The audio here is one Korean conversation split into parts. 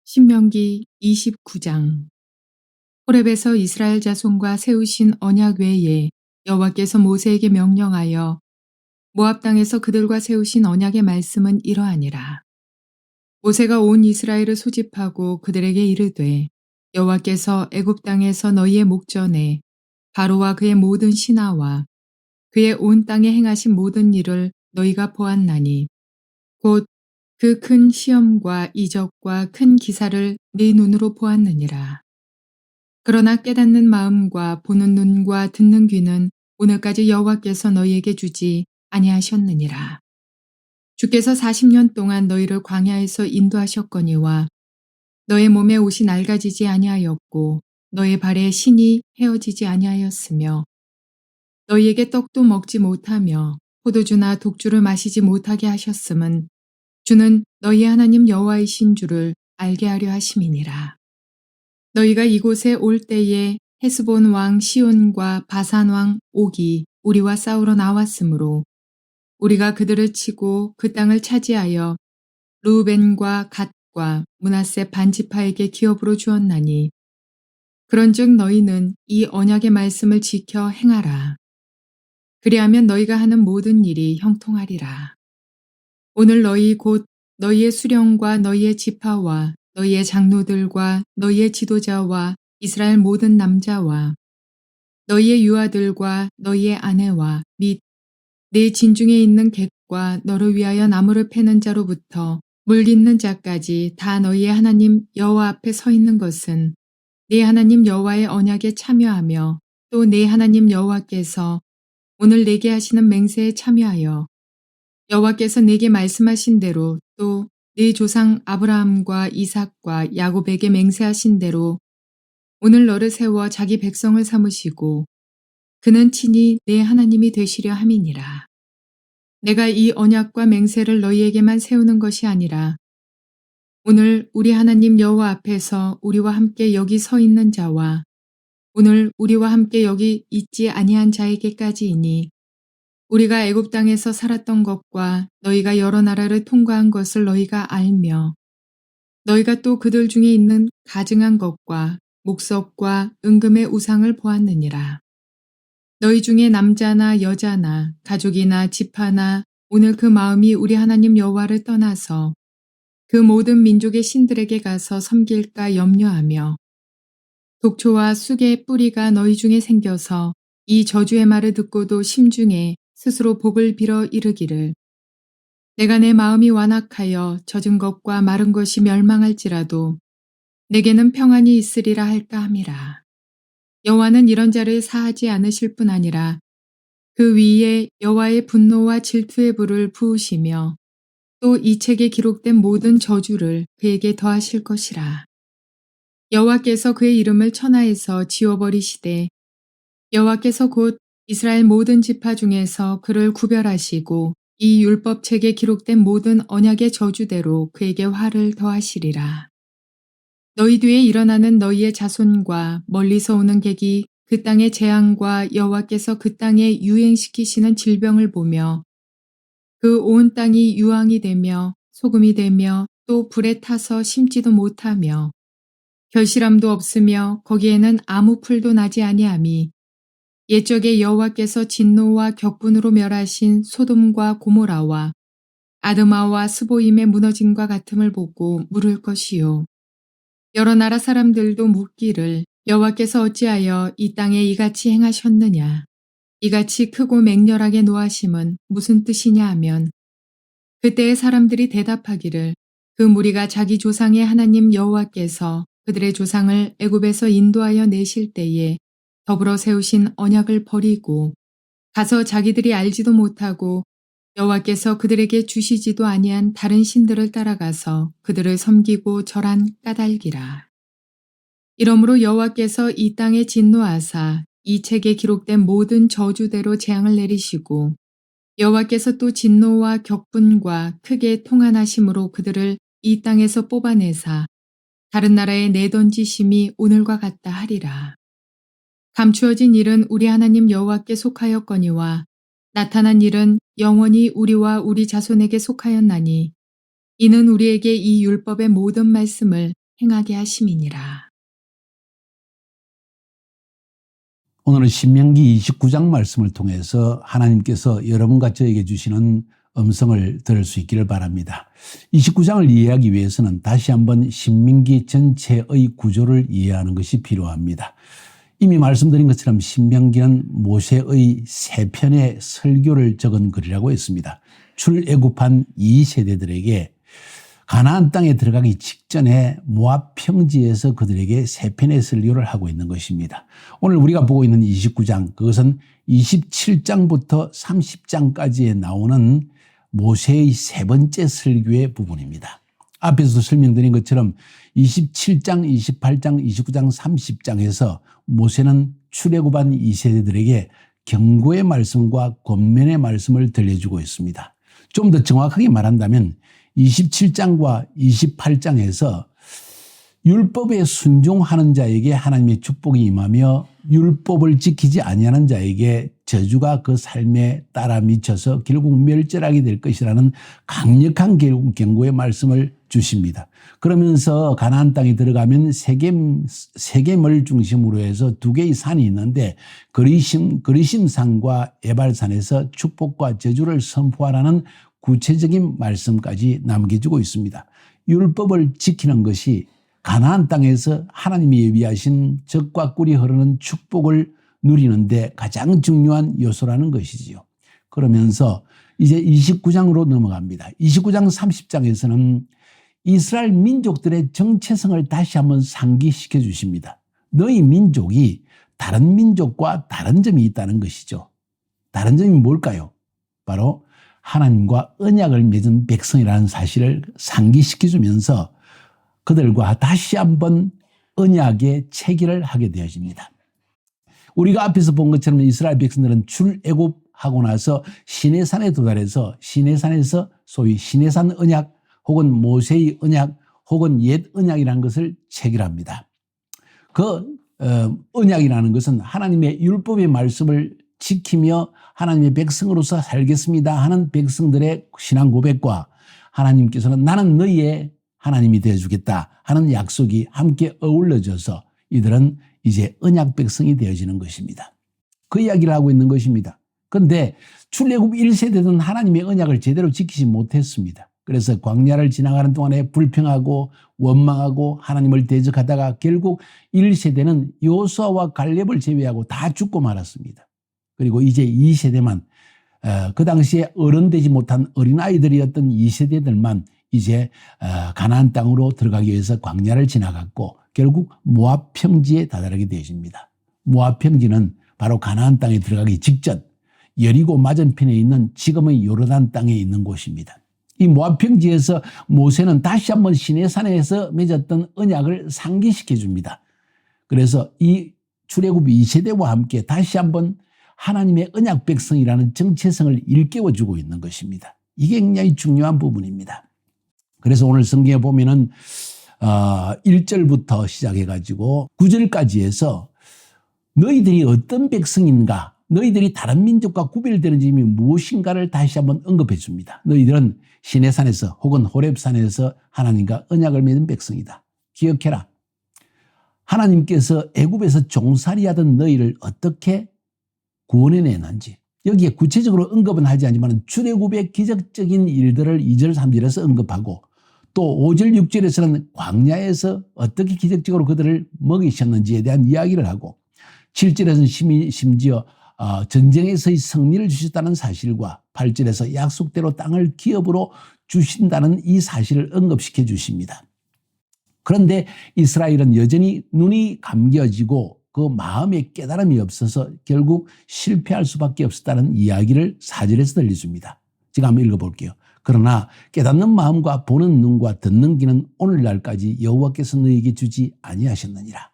신명기 29장. 호렙에서 이스라엘 자손과 세우신 언약 외에 여호와께서 모세에게 명령하여 모압 땅에서 그들과 세우신 언약의 말씀은 이러하니라. 모세가 온 이스라엘을 소집하고 그들에게 이르되 여호와께서 애굽 땅에서 너희의 목전에 바로와 그의 모든 신하와 그의 온 땅에 행하신 모든 일을 너희가 보았나니 곧 그 큰 시험과 이적과 큰 기사를 네 눈으로 보았느니라. 그러나 깨닫는 마음과 보는 눈과 듣는 귀는 오늘까지 여호와께서 너희에게 주지 아니하셨느니라. 주께서 40년 동안 너희를 광야에서 인도하셨거니와 너의 몸에 옷이 낡아지지 아니하였고 너의 발에 신이 헤어지지 아니하였으며 너희에게 떡도 먹지 못하며 포도주나 독주를 마시지 못하게 하셨음은 주는 너희 하나님 여호와이신 줄을 알게 하려 하심이니라. 너희가 이곳에 올 때에 헤스본 왕 시온과 바산 왕 옥이 우리와 싸우러 나왔으므로 우리가 그들을 치고 그 땅을 차지하여 르우벤과 갓과 므낫세 반지파에게 기업으로 주었나니 그런즉 너희는 이 언약의 말씀을 지켜 행하라. 그리하면 너희가 하는 모든 일이 형통하리라. 오늘 너희 곧 너희의 수령과 너희의 지파와 너희의 장로들과 너희의 지도자와 이스라엘 모든 남자와 너희의 유아들과 너희의 아내와 및 내 진중에 있는 객과 너를 위하여 나무를 패는 자로부터 물 깃는 자까지 다 너희의 하나님 여호와 앞에 서 있는 것은 네 하나님 여호와의 언약에 참여하며 또 네 하나님 여호와께서 오늘 내게 하시는 맹세에 참여하여 여호와께서 내게 말씀하신 대로 또 네 조상 아브라함과 이삭과 야곱에게 맹세하신 대로 오늘 너를 세워 자기 백성을 삼으시고 그는 친히 내 하나님이 되시려 함이니라. 내가 이 언약과 맹세를 너희에게만 세우는 것이 아니라 오늘 우리 하나님 여호와 앞에서 우리와 함께 여기 서 있는 자와 오늘 우리와 함께 여기 있지 아니한 자에게까지이니 우리가 애굽 땅에서 살았던 것과 너희가 여러 나라를 통과한 것을 너희가 알며 너희가 또 그들 중에 있는 가증한 것과 목석과 은금의 우상을 보았느니라. 너희 중에 남자나 여자나 가족이나 지파나 오늘 그 마음이 우리 하나님 여호와를 떠나서 그 모든 민족의 신들에게 가서 섬길까 염려하며 독초와 쑥의 뿌리가 너희 중에 생겨서 이 저주의 말을 듣고도 심중에 스스로 복을 빌어 이르기를 내가 내 마음이 완악하여 젖은 것과 마른 것이 멸망할지라도 내게는 평안이 있으리라 할까 함이라. 여호와는 이런 자를 사하지 않으실 뿐 아니라 그 위에 여호와의 분노와 질투의 불을 부으시며 또 이 책에 기록된 모든 저주를 그에게 더하실 것이라. 여호와께서 그의 이름을 천하에서 지워버리시되 여호와께서 곧 이스라엘 모든 지파 중에서 그를 구별하시고 이 율법책에 기록된 모든 언약의 저주대로 그에게 화를 더하시리라. 너희 뒤에 일어나는 너희의 자손과 멀리서 오는 객이 그 땅의 재앙과 여호와께서 그 땅에 유행시키시는 질병을 보며 그 온 땅이 유황이 되며 소금이 되며 또 불에 타서 심지도 못하며 결실함도 없으며 거기에는 아무 풀도 나지 아니함이 옛적에 여호와께서 진노와 격분으로 멸하신 소돔과 고모라와 아드마와 스보임의 무너짐과 같음을 보고 물을 것이요. 여러 나라 사람들도 묻기를 여호와께서 어찌하여 이 땅에 이같이 행하셨느냐. 이같이 크고 맹렬하게 노하심은 무슨 뜻이냐 하면 그때의 사람들이 대답하기를 그 무리가 자기 조상의 하나님 여호와께서 그들의 조상을 애굽에서 인도하여 내실 때에 더불어 세우신 언약을 버리고 가서 자기들이 알지도 못하고 여호와께서 그들에게 주시지도 아니한 다른 신들을 따라가서 그들을 섬기고 절한 까닭이라. 이러므로 여호와께서 이 땅에 진노하사 이 책에 기록된 모든 저주대로 재앙을 내리시고 여호와께서 또 진노와 격분과 크게 통한하심으로 그들을 이 땅에서 뽑아내사 다른 나라에 내던지심이 오늘과 같다 하리라. 감추어진 일은 우리 하나님 여호와께 속하였거니와 나타난 일은 영원히 우리와 우리 자손에게 속하였나니 이는 우리에게 이 율법의 모든 말씀을 행하게 하심이니라. 오늘은 신명기 29장 말씀을 통해서 하나님께서 여러분과 저에게 주시는 음성을 들을 수 있기를 바랍니다. 29장을 이해하기 위해서는 다시 한번 신명기 전체의 구조를 이해하는 것이 필요합니다. 이미 말씀드린 것처럼 신명기는 모세의 세 편의 설교를 적은 글이라고 했습니다. 출애굽한 2세대들에게 가나안 땅에 들어가기 직전에 모압 평지에서 그들에게 세 편의 설교를 하고 있는 것입니다. 오늘 우리가 보고 있는 29장, 그것은 27장부터 30장까지에 나오는 모세의 세 번째 설교의 부분입니다. 앞에서도 설명드린 것처럼 27장, 28장, 29장, 30장에서 모세는 출애굽한 2세대들에게 경고의 말씀과 권면의 말씀을 들려주고 있습니다. 좀 더 정확하게 말한다면 27장과 28장에서 율법에 순종하는 자에게 하나님의 축복이 임하며 율법을 지키지 아니하는 자에게 저주가 그 삶에 따라 미쳐서 결국 멸절하게 될 것이라는 강력한 경고의 말씀을 주십니다. 그러면서 가나안 땅에 들어가면 세겜을 중심으로 해서 두 개의 산이 있는데 그리심산과 에발산에서 축복과 저주를 선포하라는 구체적인 말씀까지 남겨주고 있습니다. 율법을 지키는 것이 가나안 땅에서 하나님이 예비하신 젖과 꿀이 흐르는 축복을 누리는데 가장 중요한 요소라는 것이지요. 그러면서 이제 29장으로 넘어갑니다. 29장 30장에서는 이스라엘 민족들의 정체성을 다시 한번 상기시켜 주십니다. 너희 민족이 다른 민족과 다른 점이 있다는 것이죠. 다른 점이 뭘까요? 바로 하나님과 언약을 맺은 백성이라는 사실을 상기시켜 주면서 그들과 다시 한번 언약의 체결을 하게 되어집니다. 우리가 앞에서 본 것처럼 이스라엘 백성들은 출애굽하고 나서 시내산에 도달해서 시내산에서 소위 시내산 언약 혹은 모세의 언약 혹은 옛 언약이라는 것을 체결합니다. 그 언약이라는 것은 하나님의 율법의 말씀을 지키며 하나님의 백성으로서 살겠습니다 하는 백성들의 신앙 고백과 하나님께서는 나는 너희의 하나님이 되어주겠다 하는 약속이 함께 어우러져서 이들은 이제 언약 백성이 되어지는 것입니다. 그 이야기를 하고 있는 것입니다. 그런데 출애굽 1세대는 하나님의 언약을 제대로 지키지 못했습니다. 그래서 광야를 지나가는 동안에 불평하고 원망하고 하나님을 대적하다가 결국 1세대는 여호수아와 갈렙을 제외하고 다 죽고 말았습니다. 그리고 이제 2세대만 그 당시에 어른되지 못한 어린아이들이었던 2세대들만 이제 가나안 땅으로 들어가기 위해서 광야를 지나갔고 결국 모압 평지에 다다르게 되어집니다. 모압 평지는 바로 가나안 땅에 들어가기 직전 여리고 맞은편에 있는 지금의 요르단 땅에 있는 곳입니다. 이 모압 평지에서 모세는 다시 한번 시내산에서 맺었던 언약을 상기시켜 줍니다. 그래서 이 출애굽 2세대와 함께 다시 한번 하나님의 언약 백성이라는 정체성을 일깨워주고 있는 것입니다. 이게 굉장히 중요한 부분입니다. 그래서 오늘 성경에 보면은 1절부터 시작해가지고 9절까지 해서 너희들이 어떤 백성인가, 너희들이 다른 민족과 구별되는 점이 무엇인가를 다시 한번 언급해 줍니다. 너희들은 시내산에서 혹은 호렙산에서 하나님과 언약을 맺은 백성이다. 기억해라. 하나님께서 애굽에서 종살이하던 너희를 어떻게 구원해내는지 여기에 구체적으로 언급은 하지 않지만 출애굽의 기적적인 일들을 2절 3절에서 언급하고 또 5절 6절에서는 광야에서 어떻게 기적적으로 그들을 먹이셨는지에 대한 이야기를 하고 7절에서는 심지어 전쟁에서의 승리를 주셨다는 사실과 8절에서 약속대로 땅을 기업으로 주신다는 이 사실을 언급시켜 주십니다. 그런데 이스라엘은 여전히 눈이 감겨지고 그 마음의 깨달음이 없어서 결국 실패할 수밖에 없었다는 이야기를 4절에서 들려줍니다. 제가 한번 읽어볼게요. 그러나 깨닫는 마음과 보는 눈과 듣는 귀는 오늘날까지 여호와께서 너희에게 주지 아니하셨느니라.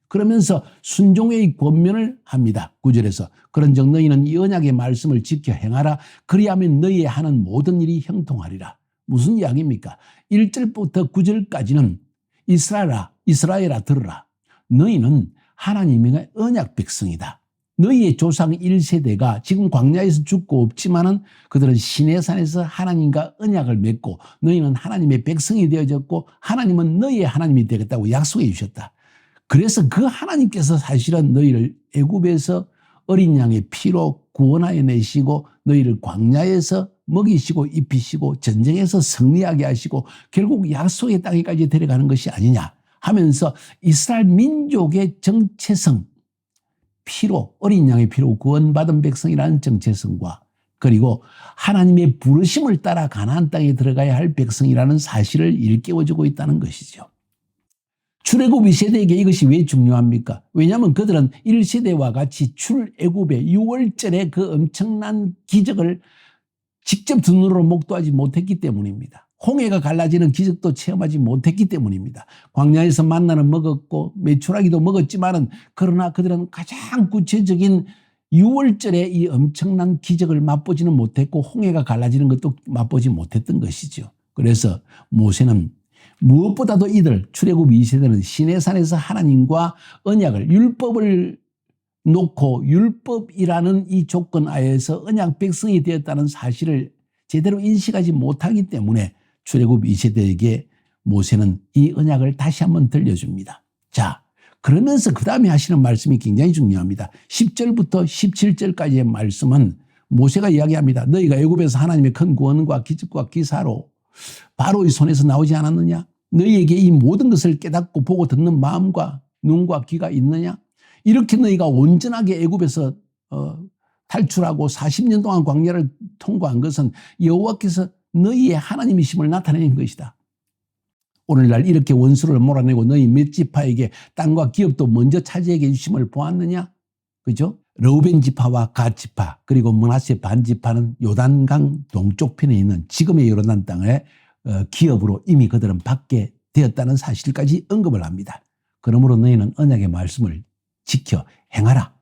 그러면서 순종의 권면을 합니다. 9절에서 그런즉 너희는 이 언약의 말씀을 지켜 행하라. 그리하면 너희의 하는 모든 일이 형통하리라. 무슨 이야기입니까? 1절부터 9절까지는 이스라엘아 들으라. 너희는 하나님의 언약 백성이다. 너희의 조상 1세대가 지금 광야에서 죽고 없지만은 그들은 시내산에서 하나님과 언약을 맺고 너희는 하나님의 백성이 되어졌고 하나님은 너희의 하나님이 되겠다고 약속해 주셨다. 그래서 그 하나님께서 사실은 너희를 애굽에서 어린 양의 피로 구원하여 내시고 너희를 광야에서 먹이시고 입히시고 전쟁에서 승리하게 하시고 결국 약속의 땅에까지 데려가는 것이 아니냐 하면서 이스라엘 민족의 정체성, 피로, 어린 양의 피로 구원받은 백성이라는 정체성과 그리고 하나님의 부르심을 따라 가나안 땅에 들어가야 할 백성이라는 사실을 일깨워주고 있다는 것이죠. 출애굽 2세대에게 이것이 왜 중요합니까? 왜냐하면 그들은 1세대와 같이 출애굽의 6월절의 그 엄청난 기적을 직접 두 눈으로 목도하지 못했기 때문입니다. 홍해가 갈라지는 기적도 체험하지 못했기 때문입니다. 광야에서 만나는 먹었고 메추라기도 먹었지만은 그러나 그들은 가장 구체적인 6월절의 이 엄청난 기적을 맛보지는 못했고 홍해가 갈라지는 것도 맛보지 못했던 것이죠. 그래서 모세는 무엇보다도 이들 출애굽 2세대는 시내산에서 하나님과 언약을 율법을 놓고 율법이라는 이 조건 하에서 언약 백성이 되었다는 사실을 제대로 인식하지 못하기 때문에 출애굽 2세대에게 모세는 이 언약을 다시 한번 들려줍니다. 자, 그러면서 그 다음에 하시는 말씀이 굉장히 중요합니다. 10절부터 17절까지의 말씀은 모세가 이야기합니다. 너희가 애굽에서 하나님의 큰 구원과 기적과 기사로 바로의 손에서 나오지 않았느냐? 너희에게 이 모든 것을 깨닫고 보고 듣는 마음과 눈과 귀가 있느냐? 이렇게 너희가 온전하게 애굽에서 탈출하고 40년 동안 광야를 통과한 것은 여호와께서 너희의 하나님이심을 나타내는 것이다. 오늘날 이렇게 원수를 몰아내고 너희 몇 지파에게 땅과 기업도 먼저 차지하게 해주심을 보았느냐? 그죠? 르우벤 지파와 갓 지파 그리고 므낫세 반 지파는 요단강 동쪽 편에 있는 지금의 요르단 땅의 기업으로 이미 그들은 받게 되었다는 사실까지 언급을 합니다. 그러므로 너희는 언약의 말씀을 지켜 행하라.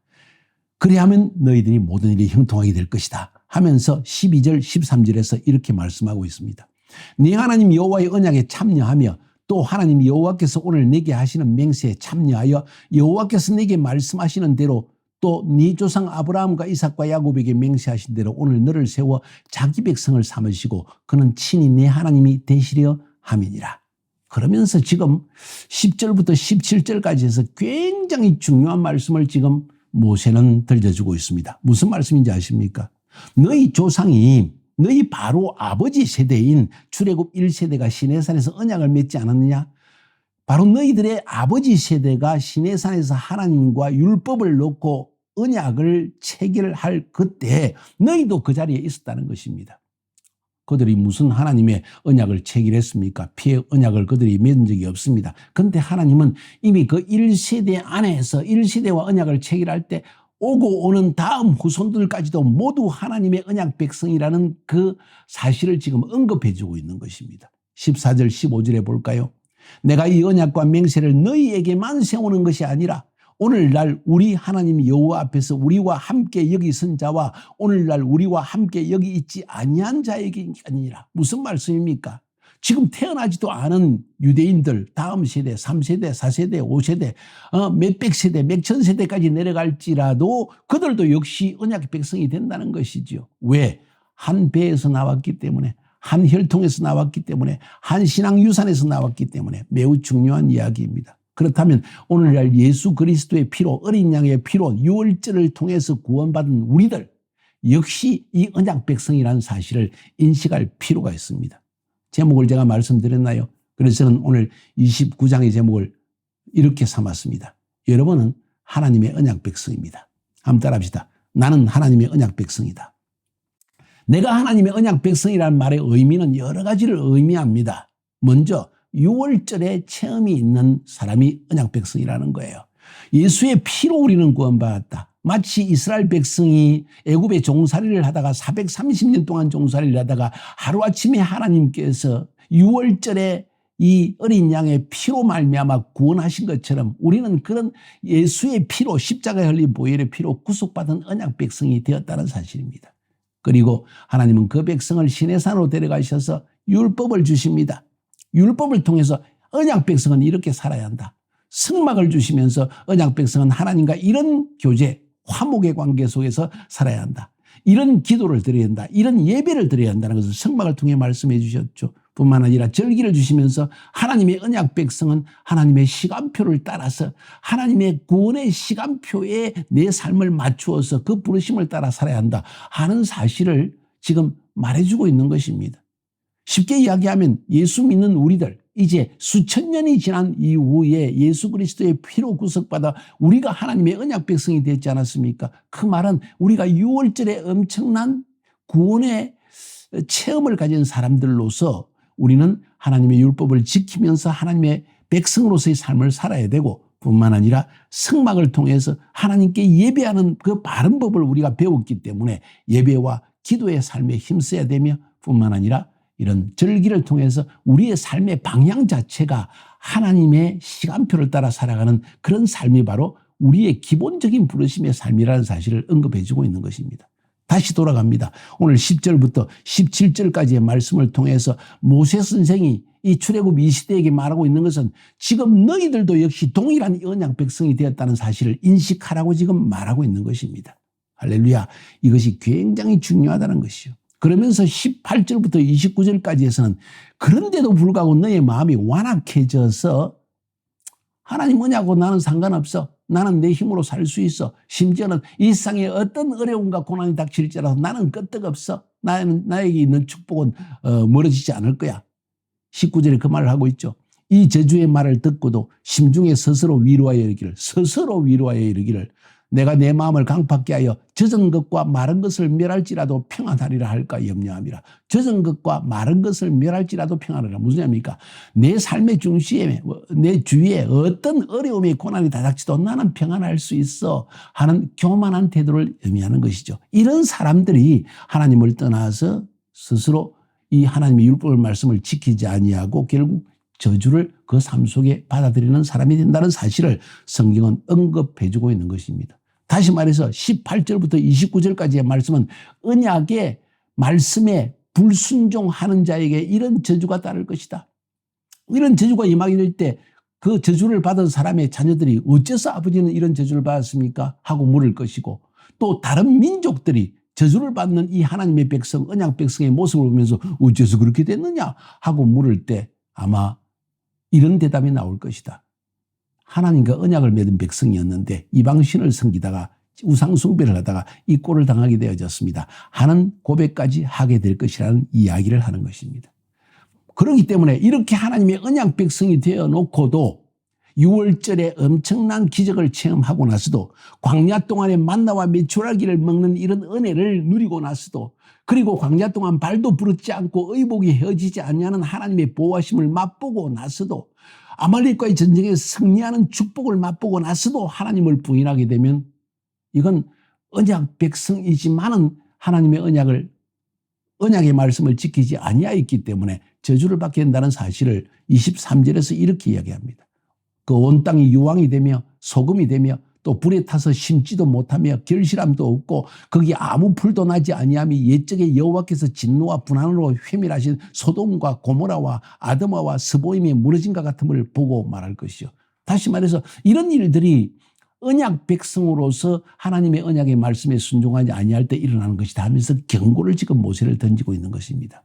그리하면 너희들이 모든 일이 형통하게 될 것이다 하면서 12절 13절에서 이렇게 말씀하고 있습니다. 네 하나님 여호와의 언약에 참여하며 또 하나님 여호와께서 오늘 내게 하시는 맹세에 참여하여 여호와께서 내게 말씀하시는 대로 또 네 조상 아브라함과 이삭과 야곱에게 맹세하신 대로 오늘 너를 세워 자기 백성을 삼으시고 그는 친히 내 하나님이 되시려 함이니라. 그러면서 지금 10절부터 17절까지 해서 굉장히 중요한 말씀을 지금 모세는 들려주고 있습니다. 무슨 말씀인지 아십니까? 너희 조상이 너희 바로 아버지 세대인 출애굽 1세대가 시내산에서 언약을 맺지 않았느냐? 바로 너희들의 아버지 세대가 시내산에서 하나님과 율법을 놓고 언약을 체결할 그때 너희도 그 자리에 있었다는 것입니다. 그들이 무슨 하나님의 언약을 체결했습니까? 피의 언약을 그들이 맺은 적이 없습니다. 그런데 하나님은 이미 그 1세대 안에서 1세대와 언약을 체결할 때 오고 오는 다음 후손들까지도 모두 하나님의 언약 백성이라는 그 사실을 지금 언급해 주고 있는 것입니다. 14절 15절에 볼까요? 내가 이 언약과 맹세를 너희에게만 세우는 것이 아니라 오늘날 우리 하나님 여호와 앞에서 우리와 함께 여기 선 자와 오늘날 우리와 함께 여기 있지 아니한 자에게 아니라. 무슨 말씀입니까? 지금 태어나지도 않은 유대인들 다음 세대 3세대 4세대 5세대 몇백 세대 몇천 세대까지 내려갈지라도 그들도 역시 언약의 백성이 된다는 것이죠. 왜? 한 배에서 나왔기 때문에, 한 혈통에서 나왔기 때문에, 한 신앙 유산에서 나왔기 때문에 매우 중요한 이야기입니다. 그렇다면 오늘날 예수 그리스도의 피로 어린 양의 피로 유월절을 통해서 구원받은 우리들 역시 이 언약 백성이라는 사실을 인식할 필요가 있습니다. 제목을 제가 말씀드렸나요? 그래서 저는 오늘 29장의 제목을 이렇게 삼았습니다. 여러분은 하나님의 언약 백성입니다. 한번 따라합시다. 나는 하나님의 언약 백성이다. 내가 하나님의 언약 백성이라는 말의 의미는 여러 가지를 의미합니다. 먼저 6월절에 체험이 있는 사람이 언약 백성이라는 거예요. 예수의 피로 우리는 구원받았다. 마치 이스라엘 백성이 애굽의 종살이를 하다가 430년 동안 종살이를 하다가 하루아침에 하나님께서 6월절에 이 어린 양의 피로 말미암아 구원하신 것처럼 우리는 그런 예수의 피로 십자가에 흘린 보혈의 피로 구속받은 언약 백성이 되었다는 사실입니다. 그리고 하나님은 그 백성을 시내산으로 데려가셔서 율법을 주십니다. 율법을 통해서 언약 백성은 이렇게 살아야 한다. 승막을 주시면서 언약 백성은 하나님과 이런 교제, 화목의 관계 속에서 살아야 한다. 이런 기도를 드려야 한다. 이런 예배를 드려야 한다는 것을 성막을 통해 말씀해 주셨죠. 뿐만 아니라 절기를 주시면서 하나님의 언약 백성은 하나님의 시간표를 따라서 하나님의 구원의 시간표에 내 삶을 맞추어서 그 부르심을 따라 살아야 한다 하는 사실을 지금 말해주고 있는 것입니다. 쉽게 이야기하면 예수 믿는 우리들, 이제 수천 년이 지난 이후에 예수 그리스도의 피로 구속받아 우리가 하나님의 언약 백성이 되지 않았습니까? 그 말은 우리가 6월절에 엄청난 구원의 체험을 가진 사람들로서 우리는 하나님의 율법을 지키면서 하나님의 백성으로서의 삶을 살아야 되고, 뿐만 아니라 성막을 통해서 하나님께 예배하는 그 바른 법을 우리가 배웠기 때문에 예배와 기도의 삶에 힘써야 되며, 뿐만 아니라 이런 절기를 통해서 우리의 삶의 방향 자체가 하나님의 시간표를 따라 살아가는 그런 삶이 바로 우리의 기본적인 부르심의 삶이라는 사실을 언급해 주고 있는 것입니다. 다시 돌아갑니다. 오늘 10절부터 17절까지의 말씀을 통해서 모세 선생이 이 출애굽 이 시대에게 말하고 있는 것은 지금 너희들도 역시 동일한 언약 백성이 되었다는 사실을 인식하라고 지금 말하고 있는 것입니다. 할렐루야. 이것이 굉장히 중요하다는 것이요. 그러면서 18절부터 29절까지에서는 그런데도 불구하고 너의 마음이 완악해져서 하나님 언약하고 나는 상관없어. 나는 내 힘으로 살 수 있어. 심지어는 이 세상에 어떤 어려움과 고난이 닥칠지라도 나는 끄떡없어. 나에게 있는 축복은 멀어지지 않을 거야. 19절에 그 말을 하고 있죠. 이 저주의 말을 듣고도 심중에 스스로 위로하여 이르기를 내가 내 마음을 강팍게 하여 젖은 것과 마른 것을 멸할지라도 평안하리라 할까 염려함이라. 젖은 것과 마른 것을 멸할지라도 평안하리라. 무슨 얘기입니까? 내 삶의 중심에, 내 주위에 어떤 어려움의 고난이 다닥치도 나는 평안할 수 있어 하는 교만한 태도를 의미하는 것이죠. 이런 사람들이 하나님을 떠나서 스스로 이 하나님의 율법의 말씀을 지키지 아니하고 결국 저주를 그 삶 속에 받아들이는 사람이 된다는 사실을 성경은 언급해 주고 있는 것입니다. 다시 말해서 18절부터 29절까지의 말씀은 언약의 말씀에 불순종하는 자에게 이런 저주가 따를 것이다. 이런 저주가 임하게 될 때 그 저주를 받은 사람의 자녀들이 어째서 아버지는 이런 저주를 받았습니까? 하고 물을 것이고, 또 다른 민족들이 저주를 받는 이 하나님의 백성, 언약 백성의 모습을 보면서 어째서 그렇게 됐느냐 하고 물을 때 아마 이런 대답이 나올 것이다. 하나님과 언약을 맺은 백성이었는데 이방신을 섬기다가 우상 숭배를 하다가 이 꼴을 당하게 되어졌습니다 하는 고백까지 하게 될 것이라는 이야기를 하는 것입니다. 그렇기 때문에 이렇게 하나님의 언약 백성이 되어 놓고도 6월절에 엄청난 기적을 체험하고 나서도, 광야 동안에 만나와 메추라기를 먹는 이런 은혜를 누리고 나서도, 그리고 광야 동안 발도 부르지 않고 의복이 헤어지지 아니하는 하나님의 보호하심을 맛보고 나서도, 아말렉과의 전쟁에 승리하는 축복을 맛보고 나서도 하나님을 부인하게 되면 이건 언약 백성이지만은 하나님의 언약의 말씀을 지키지 아니하였기 때문에 저주를 받게 된다는 사실을 23절에서 이렇게 이야기합니다. 그 온 땅이 유황이 되며 소금이 되며 또 불에 타서 심지도 못하며 결실함도 없고 거기 아무 풀도 나지 아니함이 옛적에 여호와께서 진노와 분한으로 회밀하신 소돔과 고모라와 아드마와 스보임이 무너진과 같음을 보고 말할 것이요. 다시 말해서 이런 일들이 언약 백성으로서 하나님의 언약의 말씀에 순종하지 아니할 때 일어나는 것이다 하면서 경고를 지금 모세를 던지고 있는 것입니다.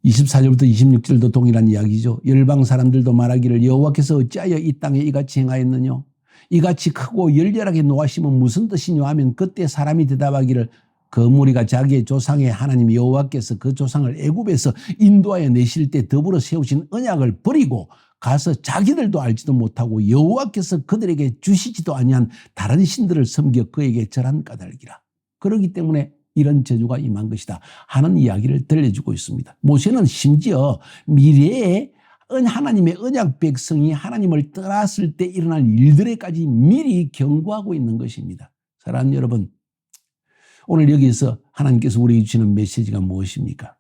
24절부터 26절도 동일한 이야기죠. 열방 사람들도 말하기를 여호와께서 어찌하여 이 땅에 이같이 행하였느냐? 이같이 크고 열렬하게 노하심은 무슨 뜻이냐 하면 그때 사람이 대답하기를 그 무리가 자기의 조상의 하나님 여호와께서 그 조상을 애굽에서 인도하여 내실 때 더불어 세우신 언약을 버리고 가서 자기들도 알지도 못하고 여호와께서 그들에게 주시지도 아니한 다른 신들을 섬겨 그에게 절한 까닭이라. 그렇기 때문에 이런 저주가 임한 것이다 하는 이야기를 들려주고 있습니다. 모세는 심지어 미래에 하나님의 언약 백성이 하나님을 떠났을 때 일어날 일들에까지 미리 경고하고 있는 것입니다. 사랑하는 여러분, 오늘 여기서 하나님께서 우리에게 주시는 메시지가 무엇입니까?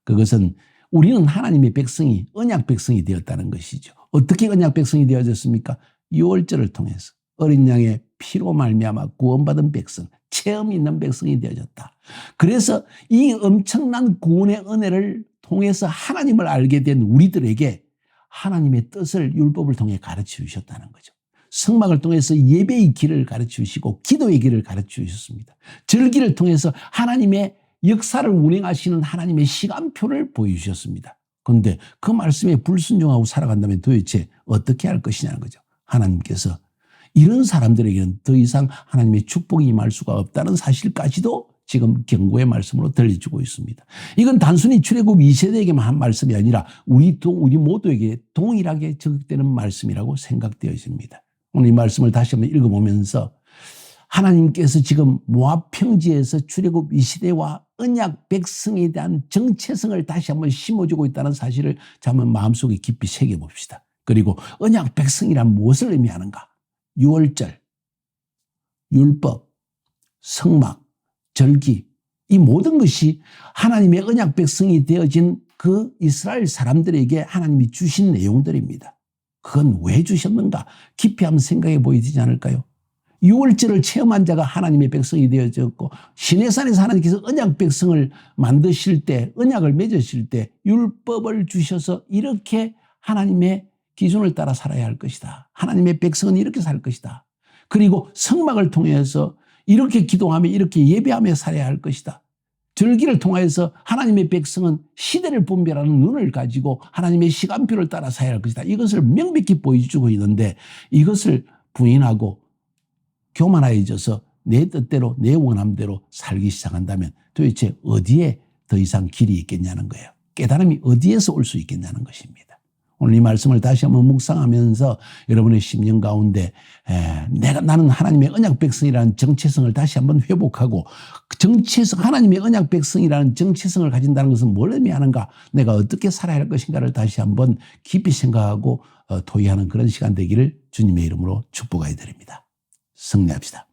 그것은 우리는 하나님의 백성이 언약 백성이 되었다는 것이죠. 어떻게 언약 백성이 되어졌습니까? 6월절을 통해서 어린 양의 피로 말미암아 구원받은 백성, 체험 있는 백성이 되어졌다. 그래서 이 엄청난 구원의 은혜를 통해서 하나님을 알게 된 우리들에게 하나님의 뜻을 율법을 통해 가르쳐 주셨다는 거죠. 성막을 통해서 예배의 길을 가르치시고 기도의 길을 가르치셨습니다. 절기를 통해서 하나님의 역사를 운행하시는 하나님의 시간표를 보여주셨습니다. 그런데 그 말씀에 불순종하고 살아간다면 도대체 어떻게 할 것이냐는 거죠. 하나님께서 이런 사람들에게는 더 이상 하나님의 축복이 임할 수가 없다는 사실까지도 지금 경고의 말씀으로 들려주고 있습니다. 이건 단순히 출애굽 2세대에게만 한 말씀이 아니라 우리 모두에게 동일하게 적용되는 말씀이라고 생각되어집니다. 오늘 이 말씀을 다시 한번 읽어보면서 하나님께서 지금 모압 평지에서 출애굽 2세대와 언약 백성에 대한 정체성을 다시 한번 심어주고 있다는 사실을 한번 마음속에 깊이 새겨봅시다. 그리고 언약 백성이란 무엇을 의미하는가? 유월절, 율법, 성막, 절기, 이 모든 것이 하나님의 언약 백성이 되어진 그 이스라엘 사람들에게 하나님이 주신 내용들입니다. 그건 왜 주셨는가? 깊이 한번 생각해 보이지 않을까요? 유월절을 체험한 자가 하나님의 백성이 되어졌고 시내산에서 하나님께서 언약 백성을 만드실 때, 언약을 맺으실 때 율법을 주셔서 이렇게 하나님의 기준을 따라 살아야 할 것이다. 하나님의 백성은 이렇게 살 것이다. 그리고 성막을 통해서 이렇게 기도하며 이렇게 예배하며 살아야 할 것이다. 절기를 통해서 하나님의 백성은 시대를 분별하는 눈을 가지고 하나님의 시간표를 따라 살아야 할 것이다. 이것을 명백히 보여주고 있는데 이것을 부인하고 교만해져서 내 뜻대로 내 원함대로 살기 시작한다면 도대체 어디에 더 이상 길이 있겠냐는 거예요. 깨달음이 어디에서 올 수 있겠냐는 것입니다. 오늘 이 말씀을 다시 한번 묵상하면서 여러분의 심령 가운데 나는 하나님의 언약 백성이라는 정체성을 다시 한번 회복하고 하나님의 언약 백성이라는 정체성을 가진다는 것은 뭘 의미하는가? 내가 어떻게 살아야 할 것인가를 다시 한번 깊이 생각하고 토의하는 그런 시간 되기를 주님의 이름으로 축복하여 드립니다. 승리합시다.